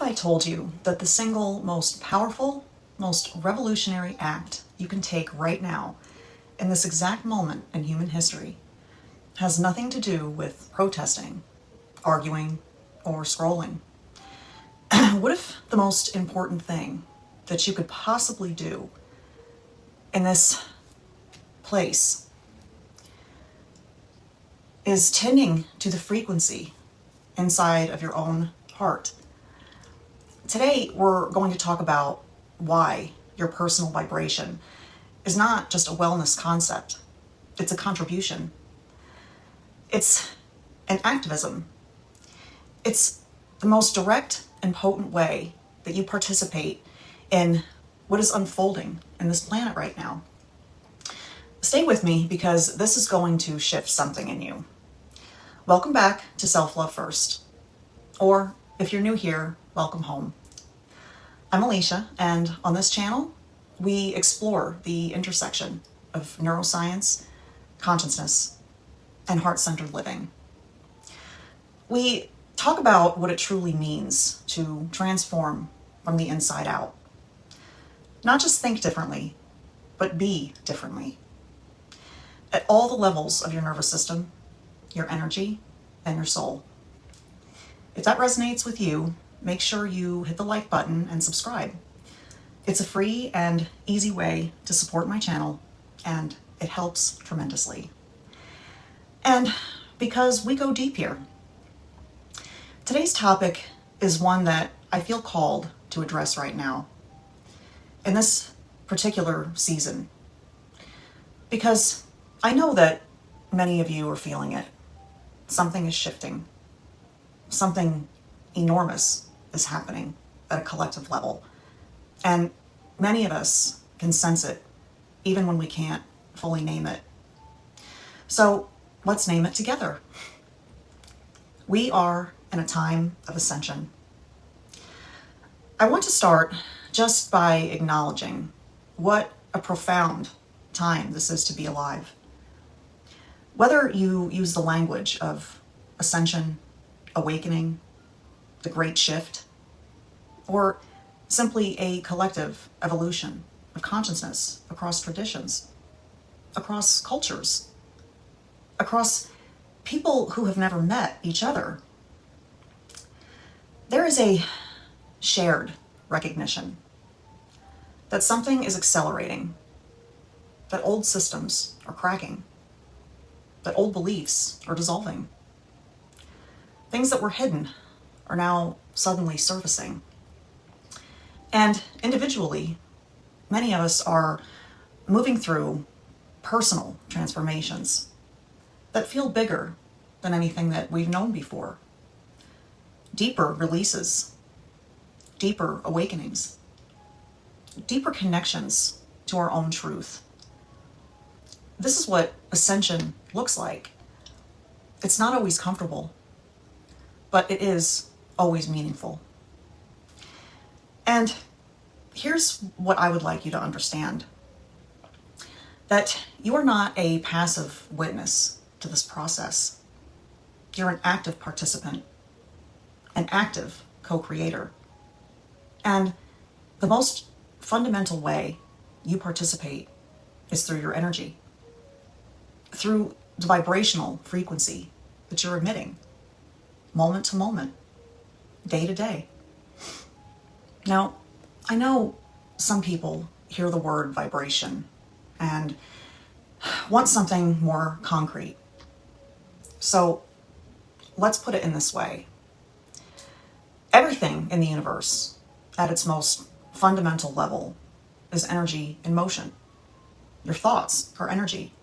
if I told you that the single most powerful, most revolutionary act you can take right now, in this exact moment in human history, has nothing to do with protesting, arguing, or scrolling? What if the most important thing that you could possibly do in this place is tending to the frequency inside of your own heart? Today, we're going to talk about why your personal vibration is not just a wellness concept. It's a contribution. It's an activism. It's the most direct and potent way that you participate in what is unfolding in this planet right now. Stay with me because this is going to shift something in you. Welcome back to Self-Love First. Or if you're new here, welcome home. I'm Alicia, and on this channel, we explore the intersection of neuroscience, consciousness, and heart-centered living. We talk about what it truly means to transform from the inside out. Not just think differently, but be differently. At all the levels of your nervous system, your energy, and your soul. If that resonates with you, make sure you hit the like button and subscribe. It's a free and easy way to support my channel, and it helps tremendously. And because we go deep here, today's topic is one that I feel called to address right now, in this particular season, because I know that many of you are feeling it. Something is shifting. Something enormous is happening at a collective level. And many of us can sense it, even when we can't fully name it. So let's name it together. We are in a time of ascension. I want to start just by acknowledging what a profound time this is to be alive. Whether you use the language of ascension, awakening, the great shift, or simply a collective evolution of consciousness across traditions, across cultures, across people who have never met each other, there is a shared recognition that something is accelerating, that old systems are cracking, that old beliefs are dissolving. Things that were hidden are now suddenly surfacing. And individually, many of us are moving through personal transformations that feel bigger than anything that we've known before. Deeper releases, deeper awakenings, deeper connections to our own truth. This is what ascension looks like. It's not always comfortable, but it is always meaningful. And here's what I would like you to understand. That you are not a passive witness to this process. You're an active participant, an active co-creator. And the most fundamental way you participate is through your energy, through the vibrational frequency that you're emitting, moment to moment, day to day. Now, I know some people hear the word vibration and want something more concrete. So let's put it in this way. Everything in the universe, at its most fundamental level, is energy in motion. Your thoughts are energy.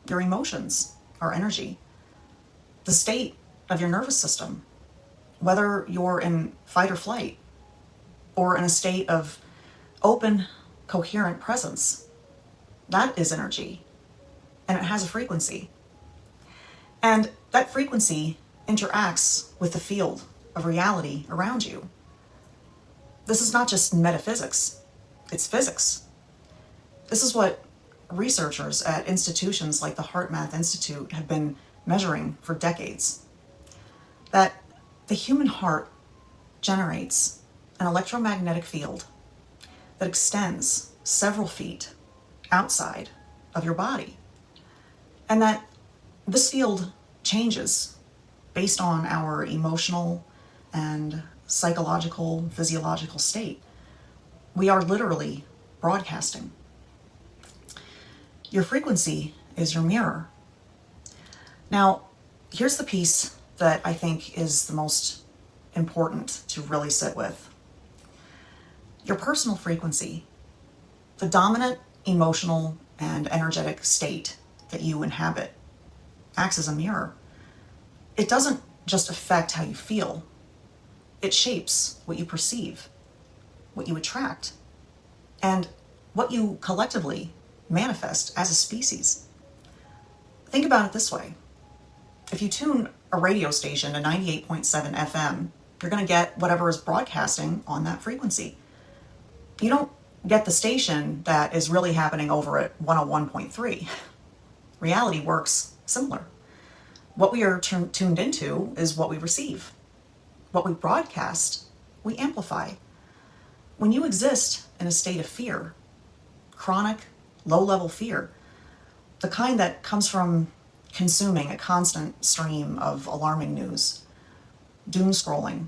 Your emotions are energy. The state of your nervous system, whether you're in fight or flight, or in a state of open, coherent presence, that is energy, and it has a frequency. And that frequency interacts with the field of reality around you. This is not just metaphysics, it's physics. This is what researchers at institutions like the HeartMath Institute have been measuring for decades. That the human heart generates an electromagnetic field that extends several feet outside of your body. And that this field changes based on our emotional and psychological, physiological state. We are literally broadcasting. Your frequency is your mirror. Now, here's the piece that I think is the most important to really sit with. Your personal frequency, the dominant emotional and energetic state that you inhabit, acts as a mirror. It doesn't just affect how you feel. It shapes what you perceive, what you attract, and what you collectively manifest as a species. Think about it this way. If you tune a radio station to 98.7 FM, you're going to get whatever is broadcasting on that frequency. You don't get the station that is really happening over at 101.3. Reality works similar. What we are tuned into is what we receive. What we broadcast, we amplify. When you exist in a state of fear, chronic, low-level fear, the kind that comes from consuming a constant stream of alarming news, doom scrolling,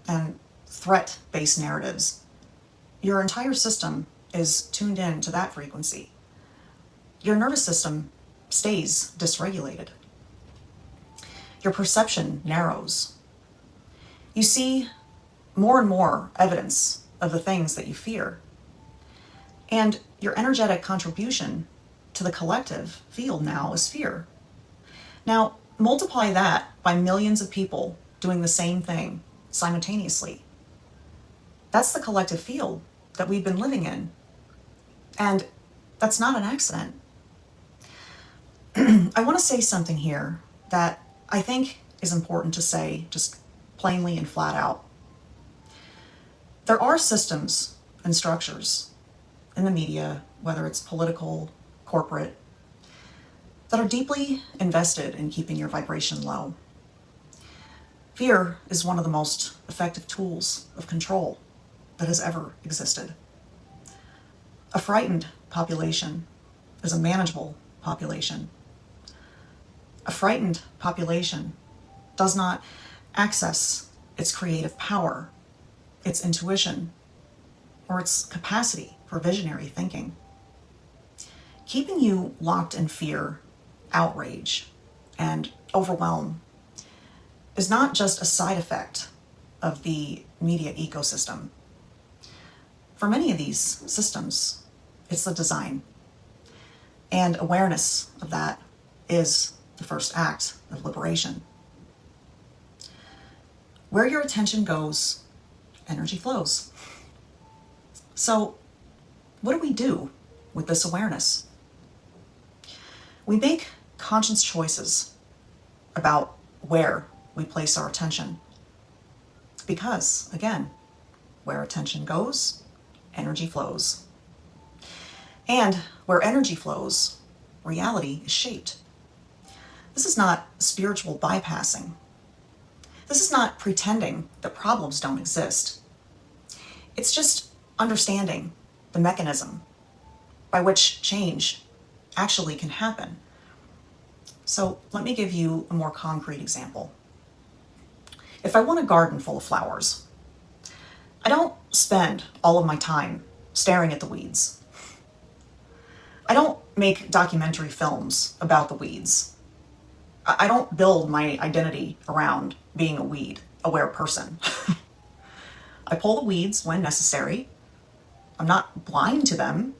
and threat-based narratives, your entire system is tuned in to that frequency. Your nervous system stays dysregulated. Your perception narrows. You see more and more evidence of the things that you fear. And your energetic contribution to the collective field now is fear. Now, multiply that by millions of people doing the same thing simultaneously. That's the collective field that we've been living in. And that's not an accident. I want to say something here that I think is important to say just plainly and flat out. There are systems and structures in the media, whether it's political, corporate, that are deeply invested in keeping your vibration low. Fear is one of the most effective tools of control that has ever existed. A frightened population is a manageable population. A frightened population does not access its creative power, its intuition, or its capacity for visionary thinking. Keeping you locked in fear, outrage, and overwhelm is not just a side effect of the media ecosystem. For many of these systems, it's the design. And awareness of that is the first act of liberation. Where your attention goes, energy flows. So, what do we do with this awareness? We make conscious choices about where we place our attention. Because, again, where attention goes, energy flows. And where energy flows, reality is shaped. This is not spiritual bypassing. This is not pretending that problems don't exist. It's just understanding the mechanism by which change actually can happen. So let me give you a more concrete example. If I want a garden full of flowers, I don't spend all of my time staring at the weeds. I don't make documentary films about the weeds. I don't build my identity around being a weed-aware person. I pull the weeds when necessary. I'm not blind to them.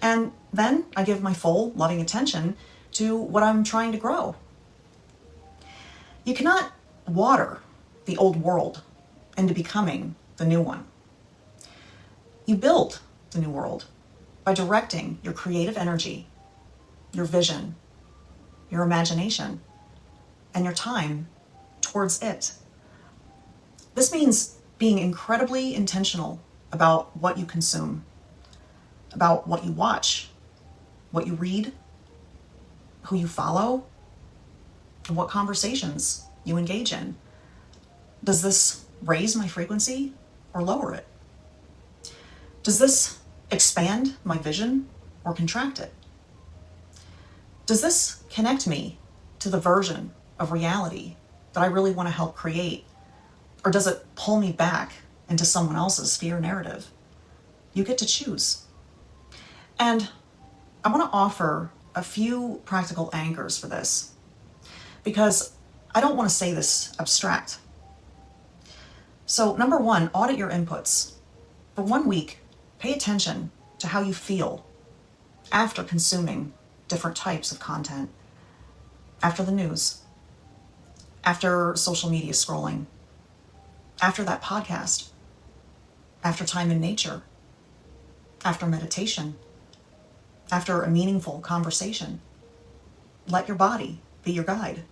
And then I give my full, loving attention to what I'm trying to grow. You cannot water the old world into becoming the new one. You build the new world by directing your creative energy, your vision, your imagination, and your time towards it. This means being incredibly intentional about what you consume, about what you watch, what you read, who you follow, and what conversations you engage in. Does this raise my frequency or lower it? Does this expand my vision or contract it? Does this connect me to the version of reality that I really want to help create? Or does it pull me back into someone else's fear narrative? You get to choose. And I want to offer a few practical anchors for this, because I don't want to say this abstract. So, number one, audit your inputs. For 1 week, pay attention to how you feel after consuming different types of content, after the news, after social media scrolling, after that podcast, after time in nature, after meditation, after a meaningful conversation. Let your body be your guide.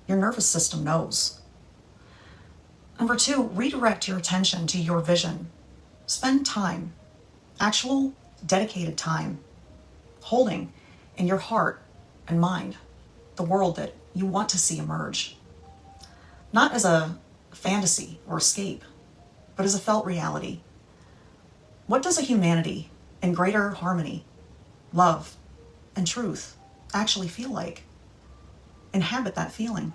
Your nervous system knows. Number two, redirect your attention to your vision. Spend time, actual dedicated time, holding in your heart and mind the world that you want to see emerge. Not as a fantasy or escape, but as a felt reality. What does a humanity in greater harmony, love, and truth actually feel like? Inhabit that feeling.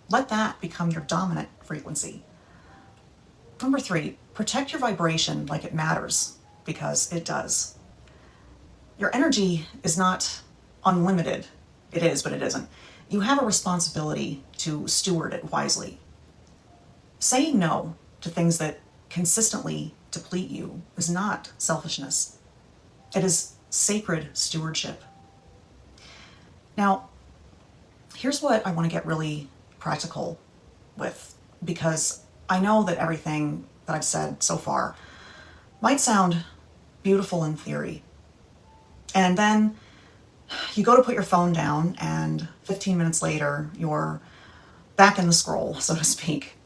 Let that become your dominant frequency. Number three, protect your vibration like it matters, because it does. Your energy is not unlimited. It is, but it isn't. You have a responsibility to steward it wisely. Saying no to things that consistently deplete you is not selfishness. It is sacred stewardship. Now, here's what I want to get really practical with, because I know that everything that I've said so far might sound beautiful in theory. And then you go to put your phone down, and 15 minutes later, you're back in the scroll, so to speak.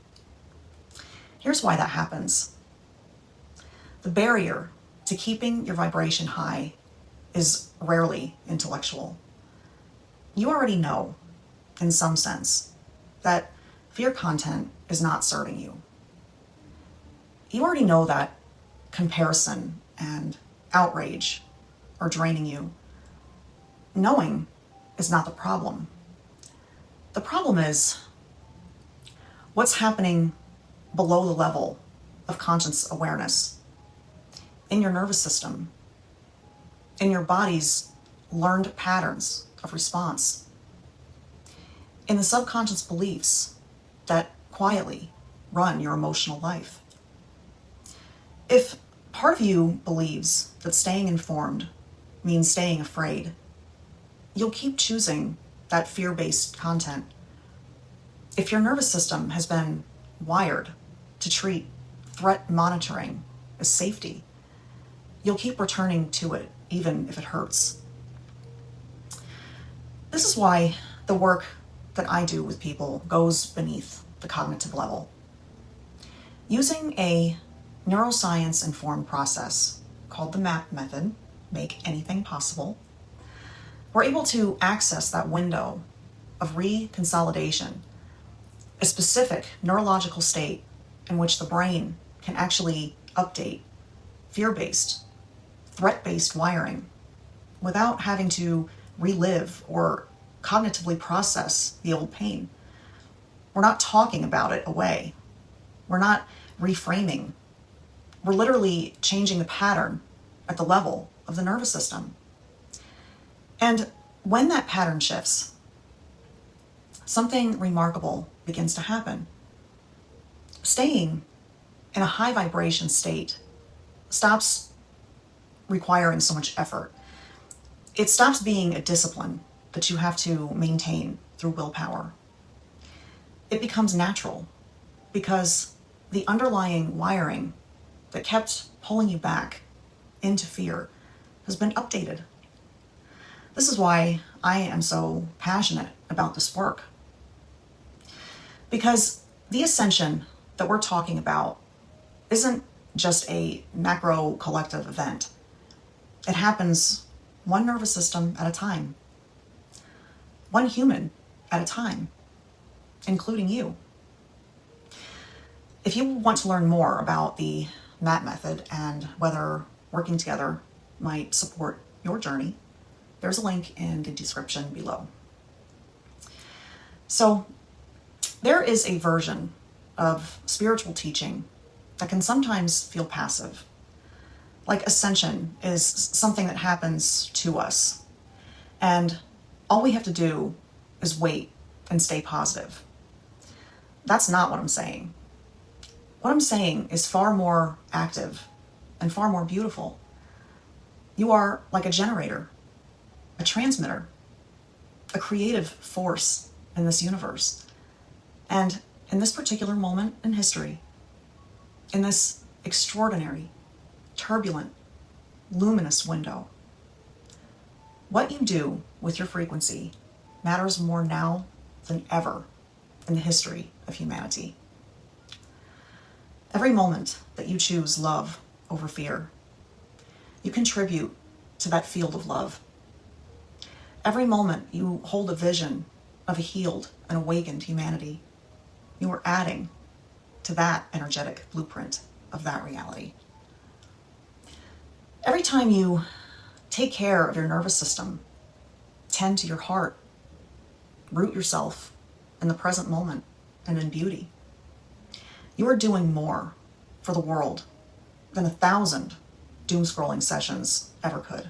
Here's why that happens. The barrier to keeping your vibration high is rarely intellectual. You already know, in some sense, that fear content is not serving you. You already know that comparison and outrage are draining you. Knowing is not the problem. The problem is what's happening below the level of conscious awareness, in your nervous system, in your body's learned patterns of response, in the subconscious beliefs that quietly run your emotional life. If part of you believes that staying informed means staying afraid, you'll keep choosing that fear-based content. If your nervous system has been wired to treat threat monitoring as safety, you'll keep returning to it even if it hurts. This is why the work that I do with people goes beneath the cognitive level. Using a neuroscience-informed process called the MAP method, Make Anything Possible, we're able to access that window of reconsolidation, a specific neurological state in which the brain can actually update fear-based, threat-based wiring without having to relive or cognitively process the old pain. We're not talking about it away. We're not reframing. We're literally changing the pattern at the level of the nervous system. And when that pattern shifts, something remarkable begins to happen. Staying in a high vibration state stops requiring so much effort. It stops being a discipline that you have to maintain through willpower. It becomes natural because the underlying wiring that kept pulling you back into fear has been updated. This is why I am so passionate about this work. Because the ascension that we're talking about isn't just a macro collective event. It happens one nervous system at a time, one human at a time, including you. If you want to learn more about the MAT method and whether working together might support your journey, there's a link in the description below. So there is a version of spiritual teaching that can sometimes feel passive. Like Ascension is something that happens to us, and all we have to do is wait and stay positive. That's not what I'm saying. What I'm saying is far more active and far more beautiful. You are like a generator, a transmitter, a creative force in this universe. And in this particular moment in history, in this extraordinary, turbulent, luminous window, what you do with your frequency matters more now than ever in the history of humanity. Every moment that you choose love over fear, you contribute to that field of love. Every moment you hold a vision of a healed and awakened humanity, you are adding to that energetic blueprint of that reality. Every time you take care of your nervous system, tend to your heart, root yourself in the present moment and in beauty, you are doing more for the world than 1,000 doom-scrolling sessions ever could.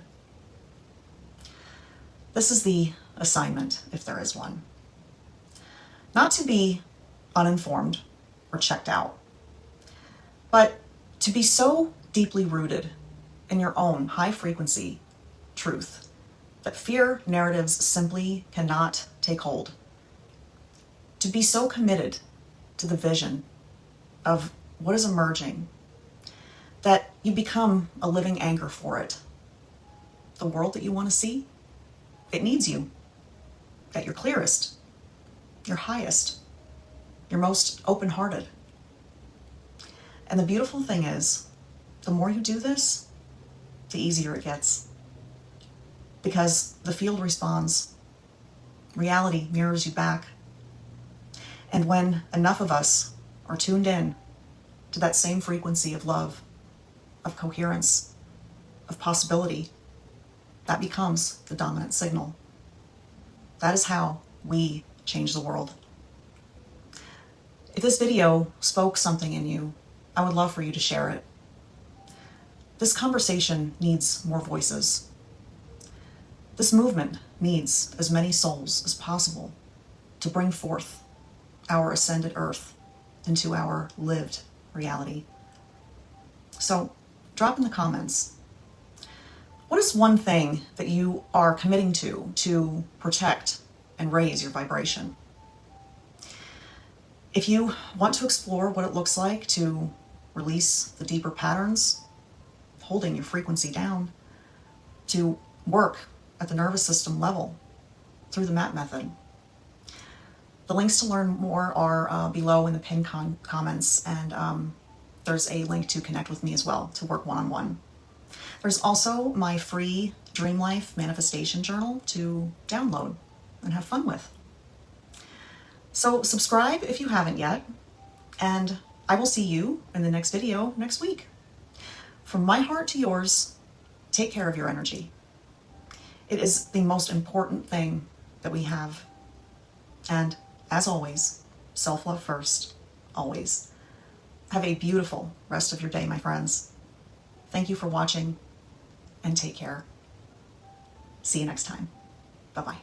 This is the assignment, if there is one. Not to be uninformed or checked out, but to be so deeply rooted in your own high-frequency truth that fear narratives simply cannot take hold. To be so committed to the vision of what is emerging that you become a living anchor for it. The world that you want to see, it needs you at your clearest, your highest, your most open-hearted. And the beautiful thing is, the more you do this, the easier it gets. Because the field responds, reality mirrors you back. And when enough of us are tuned in to that same frequency of love, of coherence, of possibility, that becomes the dominant signal. That is how we change the world. If this video spoke something in you, I would love for you to share it. This conversation needs more voices. This movement needs as many souls as possible to bring forth our ascended earth into our lived reality. So drop in the comments. What is one thing that you are committing to protect and raise your vibration? If you want to explore what it looks like to release the deeper patterns, holding your frequency down, to work at the nervous system level through the MAT method, the links to learn more are below in the pinned comments, and there's a link to connect with me as well to work one-on-one. There's also my free Dream Life Manifestation Journal to download and have fun with. So subscribe if you haven't yet, and I will see you in the next video next week. From my heart to yours, take care of your energy. It is the most important thing that we have. And as always, self-love first, always. Have a beautiful rest of your day, my friends. Thank you for watching, and take care. See you next time. Bye-bye.